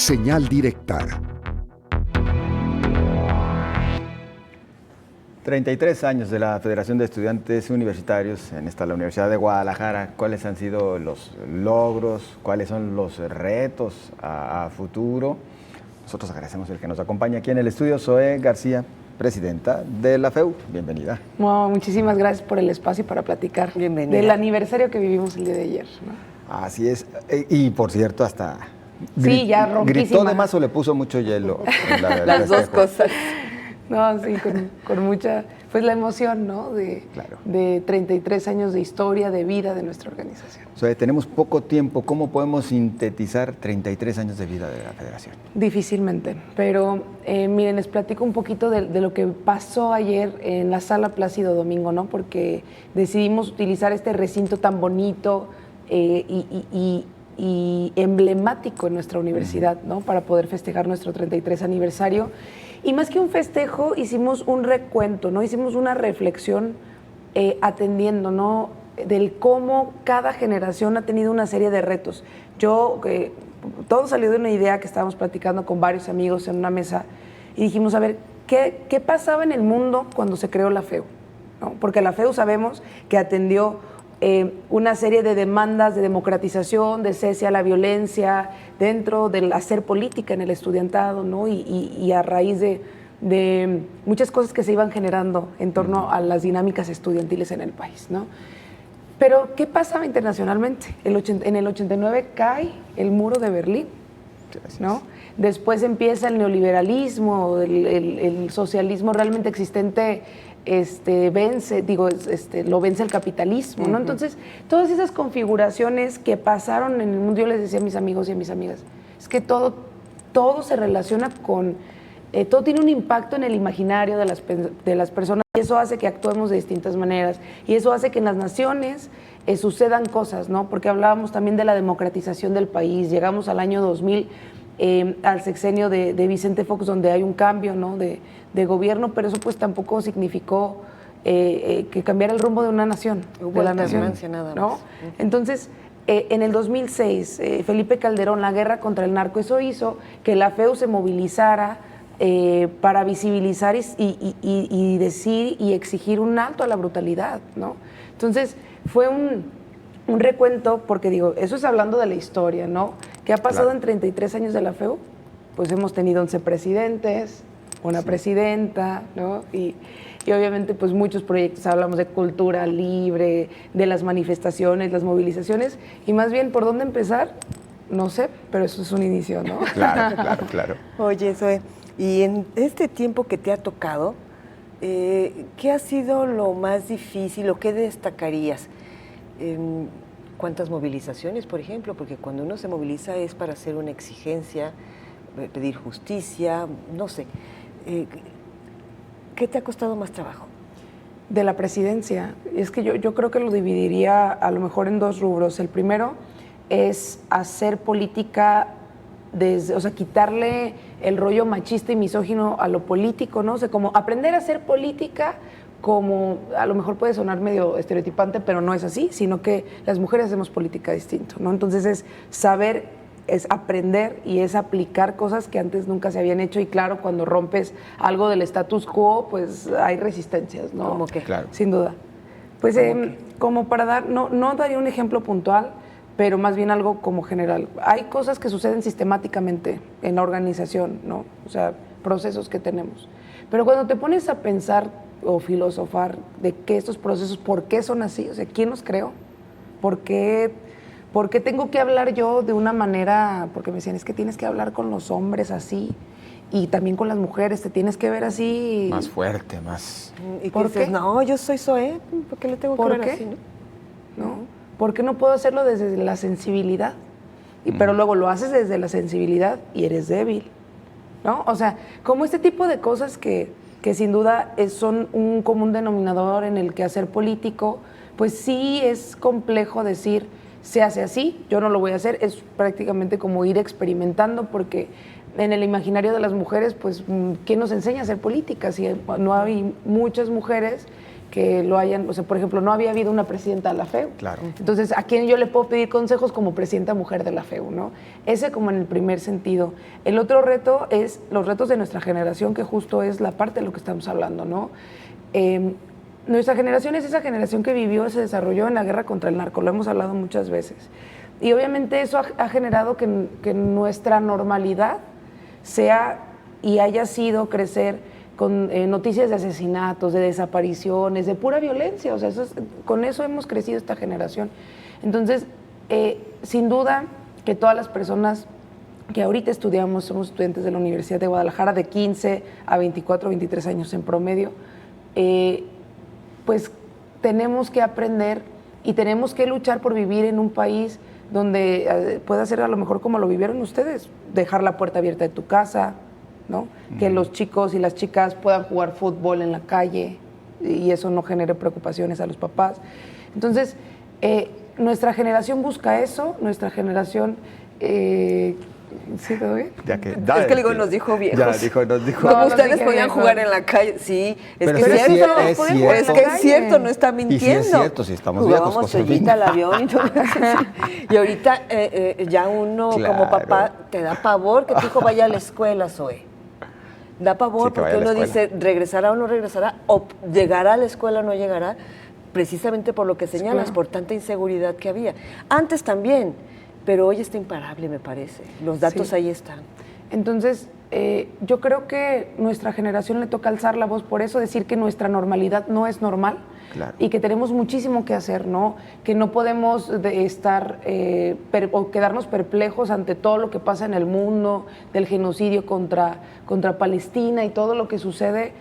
Señal directa. 33 años de la Federación de Estudiantes Universitarios en la Universidad de Guadalajara. ¿Cuáles han sido los logros? ¿Cuáles son los retos a futuro? Nosotros agradecemos el que nos acompaña aquí en el estudio. Zoe García, presidenta de la FEU. Bienvenida. Bueno, muchísimas gracias por el espacio para platicar del aniversario que vivimos el día de ayer, ¿no? Así es. Y por cierto, hasta sí, ya ronquísima. ¿Gritó de más o le puso mucho hielo? Las dos cosas. No, sí, con mucha, pues la emoción, ¿no? De 33 años de historia, de vida de nuestra organización. O sea, tenemos poco tiempo. ¿Cómo podemos sintetizar 33 años de vida de la Federación? Difícilmente, pero miren, les platico un poquito de lo que pasó ayer en la Sala Plácido Domingo, ¿no? Porque decidimos utilizar este recinto tan bonito y emblemático en nuestra universidad, ¿no? Para poder festejar nuestro 33 aniversario. Y más que un festejo, hicimos un recuento, ¿no? Hicimos una reflexión atendiendo, ¿no? Del cómo cada generación ha tenido una serie de retos. Todo salió de una idea que estábamos platicando con varios amigos en una mesa y dijimos, a ver, ¿qué pasaba en el mundo cuando se creó la FEU? ¿No? Porque la FEU sabemos que atendió una serie de demandas de democratización, de cese a la violencia, dentro del hacer política en el estudiantado, ¿no? Y a raíz de muchas cosas que se iban generando en torno a las dinámicas estudiantiles en el país, ¿no? Pero, ¿qué pasaba internacionalmente? En el 89 cae el muro de Berlín, ¿no? Después empieza el neoliberalismo, el socialismo realmente existente lo vence el capitalismo, ¿no? Entonces, todas esas configuraciones que pasaron en el mundo, yo les decía a mis amigos y a mis amigas, es que todo se relaciona con, todo tiene un impacto en el imaginario de las personas y eso hace que actuemos de distintas maneras y eso hace que en las naciones sucedan cosas, ¿no? Porque hablábamos también de la democratización del país, llegamos al año 2000, al sexenio de Vicente Fox, donde hay un cambio, ¿no? de gobierno, pero eso pues tampoco significó que cambiara el rumbo de una nación, de la nación, nada más, ¿no? Entonces, en el 2006, Felipe Calderón, la guerra contra el narco, eso hizo que la FEU se movilizara para visibilizar y decir y exigir un alto a la brutalidad, ¿no? Entonces, fue un recuento, porque digo, eso es hablando de la historia, ¿no? ¿Qué ha pasado en 33 años de la FEU? Pues hemos tenido 11 presidentes, una presidenta, ¿no? Y obviamente pues muchos proyectos, hablamos de cultura libre, de las manifestaciones, las movilizaciones, y más bien, ¿por dónde empezar? No sé, pero eso es un inicio, ¿no? Claro. Oye, Zoe, y en este tiempo que te ha tocado, ¿qué ha sido lo más difícil o qué destacarías? ¿Cuántas movilizaciones, por ejemplo? Porque cuando uno se moviliza es para hacer una exigencia, pedir justicia, no sé. ¿Qué te ha costado más trabajo? De la presidencia. Es que yo creo que lo dividiría a lo mejor en dos rubros. El primero es hacer política o sea, quitarle el rollo machista y misógino a lo político, ¿no? O sea, como aprender a hacer política como, a lo mejor puede sonar medio estereotipante, pero no es así, sino que las mujeres hacemos política distinto, ¿no? Entonces es saber, es aprender y es aplicar cosas que antes nunca se habían hecho y claro, cuando rompes algo del status quo, pues hay resistencias, ¿no? ¿Cómo qué? Claro. Sin duda. Pues como para dar, no daría un ejemplo puntual, pero más bien algo como general. Hay cosas que suceden sistemáticamente en la organización, ¿no? O sea, procesos que tenemos. Pero cuando te pones a pensar o filosofar de que estos procesos, ¿por qué son así? O sea, ¿quién los creó? ¿Por qué tengo que hablar yo de una manera? Porque me decían, es que tienes que hablar con los hombres así y también con las mujeres, te tienes que ver así. Más fuerte, más... ¿Y ¿Por dices, qué? no, yo soy Zoe, ¿por qué le tengo que ¿Por ver qué? así, no? ¿No? ¿Por qué no puedo hacerlo desde la sensibilidad? Pero luego lo haces desde la sensibilidad y eres débil, ¿no? O sea, como este tipo de cosas que sin duda son un común denominador en el quehacer político, pues sí es complejo decir, se hace así, yo no lo voy a hacer, es prácticamente como ir experimentando, porque en el imaginario de las mujeres, pues, ¿quién nos enseña a hacer política? Si no hay muchas mujeres que lo hayan, o sea, por ejemplo, no había habido una presidenta de la FEU. Claro. Entonces, ¿a quién yo le puedo pedir consejos como presidenta mujer de la FEU, no? Ese como en el primer sentido. El otro reto es los retos de nuestra generación, que justo es la parte de lo que estamos hablando, ¿no? Nuestra generación es esa generación que vivió, se desarrolló en la guerra contra el narco, lo hemos hablado muchas veces. Y obviamente eso ha generado que nuestra normalidad sea y haya sido crecer con noticias de asesinatos, de desapariciones, de pura violencia. O sea, con eso hemos crecido esta generación. Entonces, sin duda que todas las personas que ahorita estudiamos, somos estudiantes de la Universidad de Guadalajara de 15 a 24, 23 años en promedio, pues tenemos que aprender y tenemos que luchar por vivir en un país donde pueda ser a lo mejor como lo vivieron ustedes, dejar la puerta abierta de tu casa, ¿no? Que los chicos y las chicas puedan jugar fútbol en la calle y eso no genere preocupaciones a los papás. Entonces, nuestra generación busca eso, nuestra generación... ¿Sí, todo bien? Es que digo, nos dijo viejos. Ya, nos dijo. Como ustedes podían jugar en la calle. Sí, es Pero que sí es cierto. es cierto. Es que es cierto, no está mintiendo. Y sí es cierto, si estamos viejos. Jugábamos Ollita al avión y todo eso. Y ahorita ya uno como papá te da pavor que tu hijo vaya a la escuela, Zoe. Da pavor porque uno dice, ¿regresará o no regresará? ¿O llegará a la escuela o no llegará? Precisamente por lo que señalas, por tanta inseguridad que había. Antes también. Pero hoy está imparable, me parece. Los datos ahí están. Entonces, yo creo que nuestra generación le toca alzar la voz por eso, decir que nuestra normalidad no es normal. Claro. Y que tenemos muchísimo que hacer, ¿no? Que no podemos estar o quedarnos perplejos ante todo lo que pasa en el mundo, del genocidio contra Palestina y todo lo que sucede.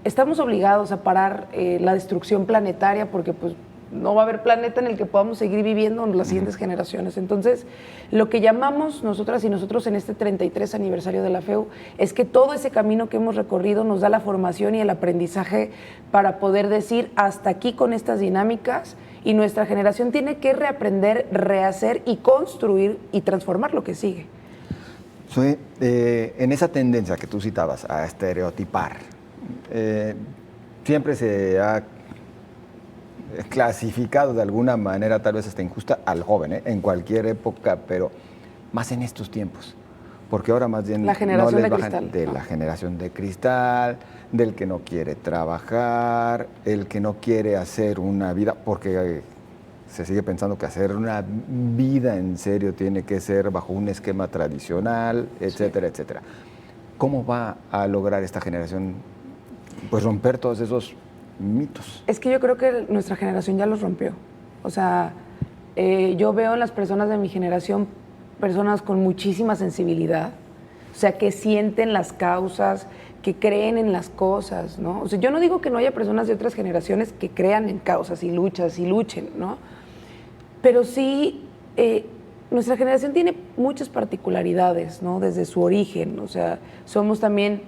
Estamos obligados a parar la destrucción planetaria porque, pues, no va a haber planeta en el que podamos seguir viviendo en las siguientes generaciones. Entonces, lo que llamamos nosotras y nosotros en este 33 aniversario de la FEU es que todo ese camino que hemos recorrido nos da la formación y el aprendizaje para poder decir hasta aquí con estas dinámicas, y nuestra generación tiene que reaprender, rehacer y construir y transformar lo que sigue. Zoe, en esa tendencia que tú citabas a estereotipar, siempre se ha clasificado de alguna manera, tal vez hasta injusta, al joven, en cualquier época, pero más en estos tiempos. Porque ahora más bien la generación no les de bajan cristal. De la generación de cristal, del que no quiere trabajar, el que no quiere hacer una vida, porque se sigue pensando que hacer una vida en serio tiene que ser bajo un esquema tradicional, etcétera, etcétera. ¿Cómo va a lograr esta generación pues romper todos esos mitos? Es que yo creo que nuestra generación ya los rompió. O sea, yo veo en las personas de mi generación personas con muchísima sensibilidad, o sea, que sienten las causas, que creen en las cosas, ¿no? O sea, yo no digo que no haya personas de otras generaciones que crean en causas y luchen, ¿no? Pero sí, nuestra generación tiene muchas particularidades, ¿no? Desde su origen, o sea, somos también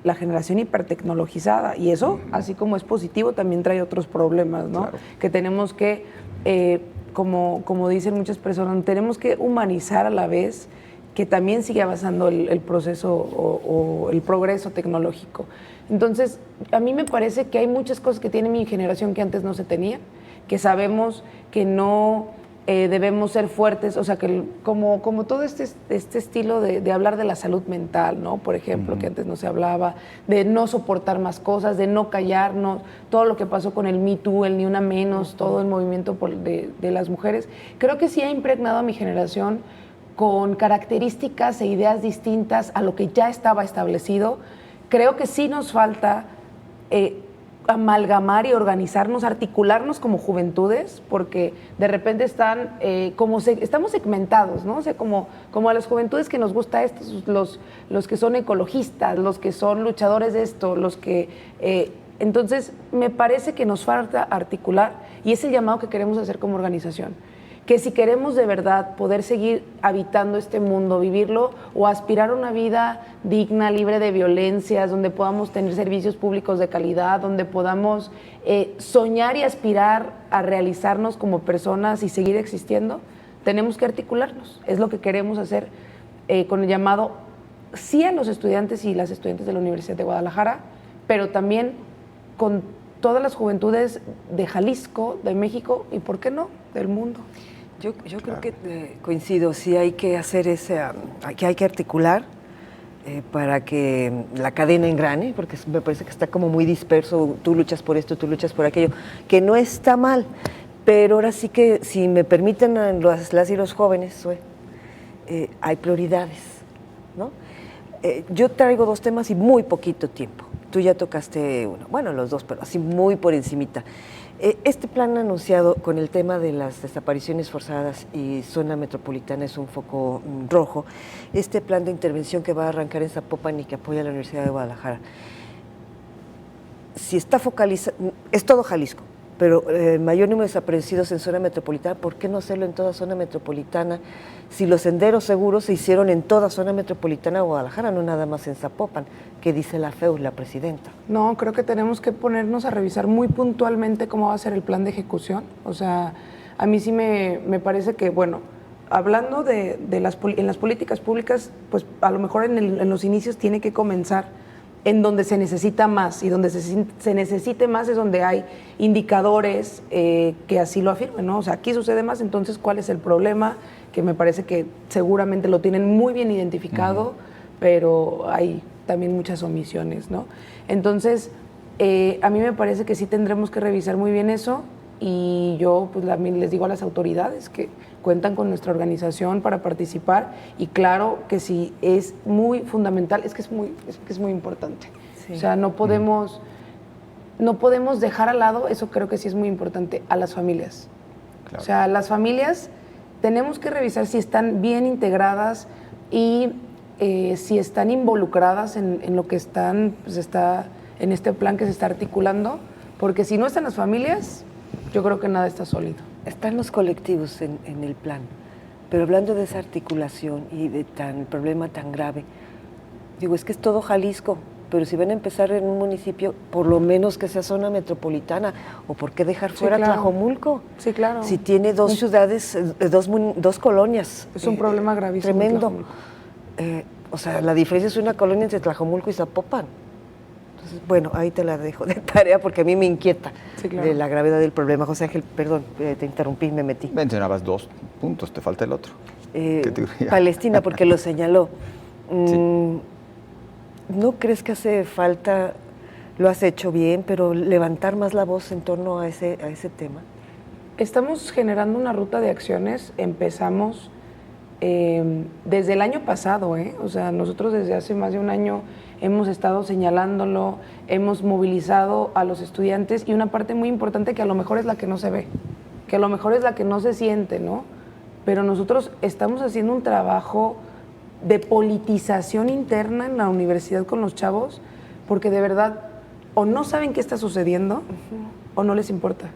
la generación hipertecnologizada, y eso, así como es positivo, también trae otros problemas, ¿no? Claro. Que tenemos que, como dicen muchas personas, tenemos que humanizar a la vez que también sigue avanzando el proceso o el progreso tecnológico. Entonces, a mí me parece que hay muchas cosas que tiene mi generación que antes no se tenía, que sabemos que no debemos ser fuertes, o sea, que como todo este estilo de hablar de la salud mental, ¿no? Por ejemplo, que antes no se hablaba, de no soportar más cosas, de no callarnos, todo lo que pasó con el Me Too, el Ni Una Menos, todo el movimiento de las mujeres, creo que sí ha impregnado a mi generación con características e ideas distintas a lo que ya estaba establecido. Creo que sí nos falta amalgamar y organizarnos, articularnos como juventudes, porque de repente estamos segmentados, ¿no? O sea, como a las juventudes que nos gusta esto, los que son ecologistas, los que son luchadores de esto, los que... entonces, me parece que nos falta articular, y es el llamado que queremos hacer como organización. Que si queremos de verdad poder seguir habitando este mundo, vivirlo o aspirar a una vida digna, libre de violencias, donde podamos tener servicios públicos de calidad, donde podamos soñar y aspirar a realizarnos como personas y seguir existiendo, tenemos que articularnos. Es lo que queremos hacer con el llamado sí a los estudiantes y las estudiantes de la Universidad de Guadalajara, pero también con todas las juventudes de Jalisco, de México y, ¿por qué no?, del mundo. Yo creo que coincido, sí hay que hacer que hay que articular para que la cadena engrane, porque me parece que está como muy disperso, tú luchas por esto, tú luchas por aquello, que no está mal, pero ahora sí que, si me permiten las y los jóvenes, hay prioridades, ¿no? Yo traigo 2 temas y muy poquito tiempo. Tú ya tocaste uno, bueno, los 2, pero así muy por encimita. Este plan anunciado con el tema de las desapariciones forzadas y zona metropolitana es un foco rojo. Este plan de intervención que va a arrancar en Zapopan y que apoya a la Universidad de Guadalajara, si está focalizado, es todo Jalisco, pero el mayor número de desaparecidos en zona metropolitana, ¿por qué no hacerlo en toda zona metropolitana? Si los senderos seguros se hicieron en toda zona metropolitana de Guadalajara, no nada más en Zapopan, que dice la FEU, la presidenta. No, creo que tenemos que ponernos a revisar muy puntualmente cómo va a ser el plan de ejecución. O sea, a mí sí me parece que, bueno, hablando en las políticas públicas, pues a lo mejor en los inicios tiene que comenzar en donde se necesita más, y donde se necesite más es donde hay indicadores que así lo afirmen, ¿no? O sea, aquí sucede más, entonces, ¿cuál es el problema? Que me parece que seguramente lo tienen muy bien identificado, pero hay también muchas omisiones, ¿no? Entonces, a mí me parece que sí tendremos que revisar muy bien eso, y yo pues también les digo a las autoridades que cuentan con nuestra organización para participar, y claro que sí es muy fundamental, es que es muy importante. Sí. O sea, no podemos dejar al lado, eso creo que sí es muy importante, a las familias. Claro. O sea, las familias tenemos que revisar si están bien integradas y si están involucradas en lo que están, pues está en este plan que se está articulando, porque si no están las familias, yo creo que nada está sólido. Están los colectivos en el plan, pero hablando de esa articulación y de problema tan grave, digo, es que es todo Jalisco, pero si van a empezar en un municipio, por lo menos que sea zona metropolitana, o por qué dejar fuera Tlajomulco. Sí, claro. Si tiene 2 ciudades, 2 colonias. Es un problema gravísimo. Tremendo. O sea, la diferencia es una colonia entre Tlajomulco y Zapopan. Entonces, bueno, ahí te la dejo de tarea porque a mí me inquieta de la gravedad del problema. José Ángel, perdón, te interrumpí, me metí. Mencionabas 2 puntos, te falta el otro. Palestina, porque lo señaló. Sí. ¿No crees que hace falta, lo has hecho bien, pero levantar más la voz en torno a ese tema? Estamos generando una ruta de acciones, empezamos desde el año pasado, o sea, nosotros desde hace más de un año hemos estado señalándolo, hemos movilizado a los estudiantes, y una parte muy importante que a lo mejor es la que no se ve, que a lo mejor es la que no se siente, ¿no? Pero nosotros estamos haciendo un trabajo de politización interna en la universidad con los chavos, porque de verdad o no saben qué está sucediendo o no les importa.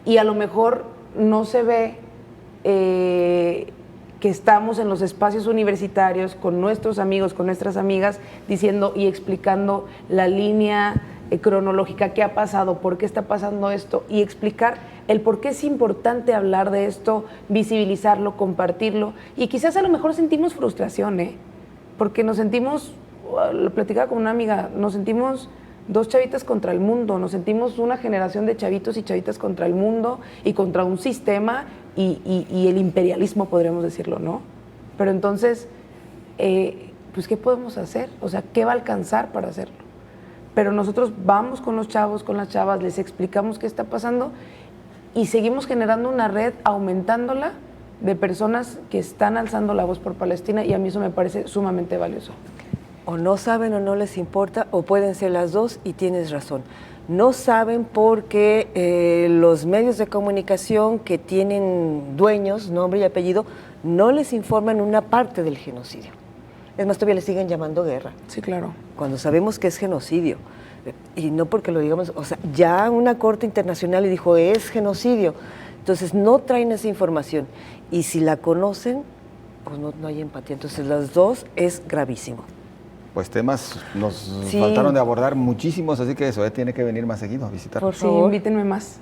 Y a lo mejor no se ve que estamos en los espacios universitarios con nuestros amigos, con nuestras amigas, diciendo y explicando la línea cronológica, qué ha pasado, por qué está pasando esto, y explicar el por qué es importante hablar de esto, visibilizarlo, compartirlo. Y quizás a lo mejor sentimos frustración, porque nos sentimos, lo platicaba con una amiga, nos sentimos 2 chavitas contra el mundo, nos sentimos una generación de chavitos y chavitas contra el mundo y contra un sistema y el imperialismo, podríamos decirlo, ¿no? Pero entonces, pues, ¿qué podemos hacer? O sea, ¿qué va a alcanzar para hacerlo? Pero nosotros vamos con los chavos, con las chavas, les explicamos qué está pasando y seguimos generando una red, aumentándola, de personas que están alzando la voz por Palestina, y a mí eso me parece sumamente valioso. O no saben o no les importa, o pueden ser las dos, y tienes razón. No saben porque los medios de comunicación que tienen dueños, nombre y apellido, no les informan una parte del genocidio. Es más, todavía le siguen llamando guerra. Sí, claro. Cuando sabemos que es genocidio. Y no porque lo digamos, o sea, ya una corte internacional le dijo, es genocidio. Entonces no traen esa información. Y si la conocen, pues no hay empatía. Entonces las dos es gravísimo. Pues temas nos faltaron de abordar muchísimos, así que eso tiene que venir más seguido a visitar. Por favor. Sí, invítenme más.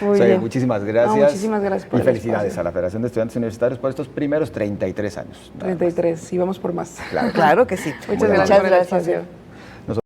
Muy bien. Muchísimas gracias. No, muchísimas gracias por y felicidades a la Federación de Estudiantes Universitarios por estos primeros 33 años. 33, y vamos por más. Claro que sí. Muchas gracias por el espacio.